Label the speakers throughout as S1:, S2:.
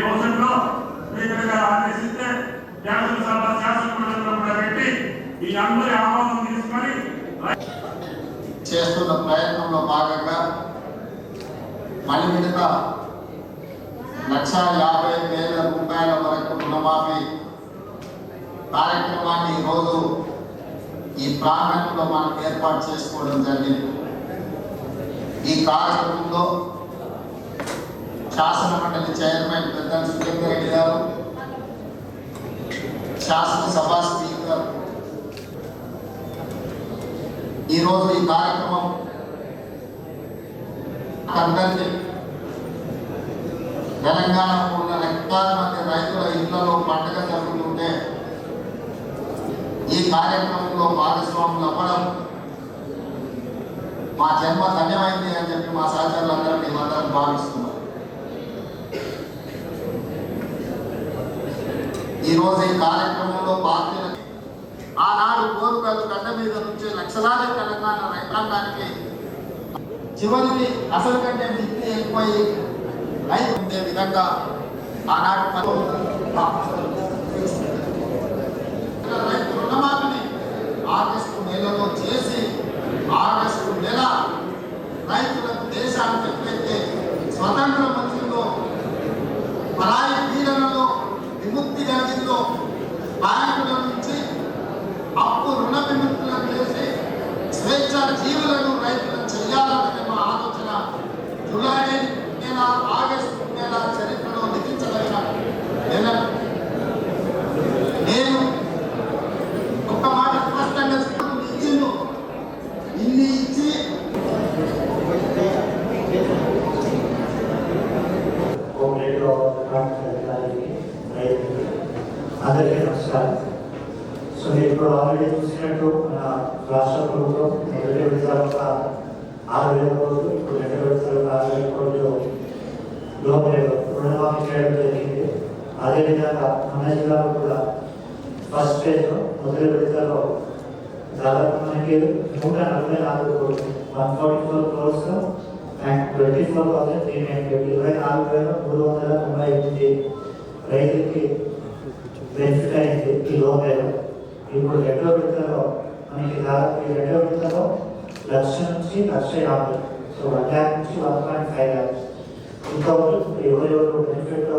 S1: భవిష్యత్తులో స్పీకర్ గారు ఆదేశిస్తే శాసనసభ శాసనమండలిలో కూడా పెట్టి ఈ అందరి ఆహ్వానం తీసుకొని
S2: చేస్తున్న ప్రయత్నంలో భాగంగా మళ్ళీ మిగతా 1,50,000 రూపాయల వరకు రుణమాఫీ కార్యక్రమాన్ని ఈరోజు ఈ ప్రాంగణంలో మనం ఏర్పాటు చేసుకోవడం జరిగింది. ఈ కార్యక్రమంలో శాసన మండలి చైర్మన్ పెద్దలు సురేందర్ రెడ్డి గారు, శాసనసభ స్పీకర్, ఈరోజు ఈ కార్యక్రమం అందరికీ తెలంగాణలో ఉన్న లక్షలాది మంది రైతుల ఇళ్లలో పండుగ జరుగుతుంటే ఈ కార్యక్రమంలో భాగస్వాములు అవ్వడం మా జన్మ ధన్యమైంది అని చెప్పి మా సహచరులందరూ మేమందరం భావిస్తున్నాం. ఈరోజు ఈ కార్యక్రమంలో పార్టీలు ఆనాడు కోరుకలు గడ్డ మీద నుంచి లక్షలాది తెలంగాణ రైతాంగానికి చివరికి అసలు కంటే మిత్తి ఎక్కువై రైతు ఉండే విధంగా ఆనాడు రైతు రుణమాఫీని ఆగస్టు నెలలో చేసి ఆగస్టు నెల రైతులకు దేశానికి ఎప్పుడైతే స్వతంత్ర మంత్రిలో పరాయి పీడనలో విముక్తి కలిగిందో బ్యాంకుల నుంచి అప్పు రుణ విముక్తులను చేసి స్వేచ్ఛ జీవులను రైతులను చేయాలనే మా ఆలోచన జూలై నెల ఆగస్టు నెల చరిత్రలో లిఖించదగిన నెల. నేను ఒక మాట స్పష్టంగా ఇచ్చిండు, ఇన్ని ఇచ్చి
S3: అందరికీ నమస్కారం. సో ఇప్పుడు ఆల్రెడీ చూసినట్టు మన రాష్ట్ర ప్రభుత్వం మొదటి విడతలో 6,000 కోట్లు, ఇప్పుడు రెండో విడతలో 6,000 కోట్లు రుణమాఫీ చేయడం జరిగింది. అదేవిధంగా మన జిల్లాలో కూడా ఫస్ట్ ఫేజ్ మొదటి విడతలో దాదాపు మనకి 144 కోట్లు 144 క్రోర్స్ అండ్ 24,390 24,398 రైతులకి బెనిఫిట్ అయింది ఈ లోన్. ఇప్పుడు రెండో విడతలో మనకి దాదాపు ఈ రెండో విడతలో 1,00,000 నుంచి 1,50,000, సో 1 lakh నుంచి 1.5 lakhs. ఇంతవరకు ఎవరెవరు బెనిఫిట్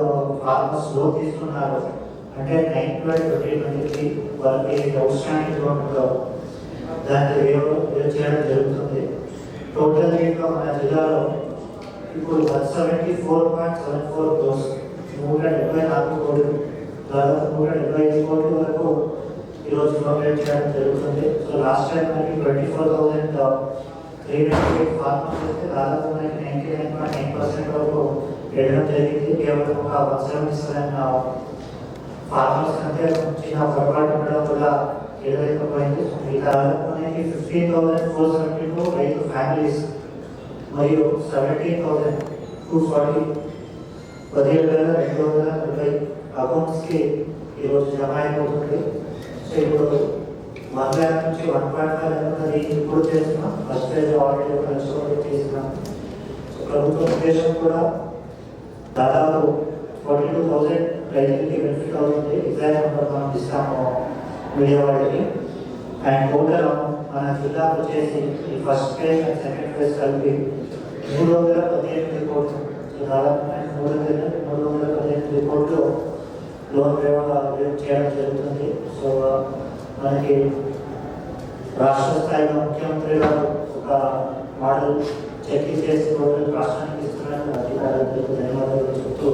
S3: ఫార్మర్స్ లోన్ తీసుకున్నారు అంటే 9/12/2023 వాళ్ళకి అవుట్స్టాండింగ్ లోన్ దాన్ని వేవ్ చేయడం జరుగుతుంది. టోటల్ ఇంకా మన జిల్లాలో ఇప్పుడు 174.74 క్రోర్స్ 174 కోట్లు దాదాపు 175 కోట్ల వరకు ఈరోజు ప్రొవైడ్ చేయడం జరుగుతుంది. సో లాస్ట్ టైం మనకి 24,398 ఫార్మర్స్ అయితే దాదాపు మనకి 99.9% వరకు వెళ్ళడం జరిగింది. కేవలం ఒక 177 ఫార్మర్స్ అంటే చిన్న పొరపాటు ఉండడం వల్ల ఎదురైపోయింది. దాదాపు మనకి 15,472 రైతు ఫ్యామిలీస్ మరియు 17,240 17,240 అకౌంట్స్కి ఈరోజు జమ అయిపోతుంది. సో ఇప్పుడు 1 lakh నుంచి 1.5 lakh ఇప్పుడు చేస్తున్నాం. ఫస్ట్ ఫేజ్ ఆల్రెడీ ఒక 1,00,000 చేసినాం. సో ప్రభుత్వ ఉద్దేశం కూడా దాదాపు 42,000 రైతులకి బెనిఫిట్ అవుతుంది. ఎగ్జాక్ట్ నెంబర్ మనం ఇస్తాము మీడియా వాళ్ళకి. అండ్ టోటల్ మన జిల్లాకు వచ్చేసి ఈ first phase and second phase కలిపి 318 కోట్లు. సో దాదాపు 318 కోట్లు లోన్ వేవ్ చేయడం జరుగుతుంది. సో మనకి రాష్ట్ర స్థాయిలో ముఖ్యమంత్రి గారు ఒక మోడల్ చెక్ చేసి టోటల్ రాష్ట్రానికి ఇస్తున్నారు. అధికారులకు ధన్యవాదాలు చెప్తూ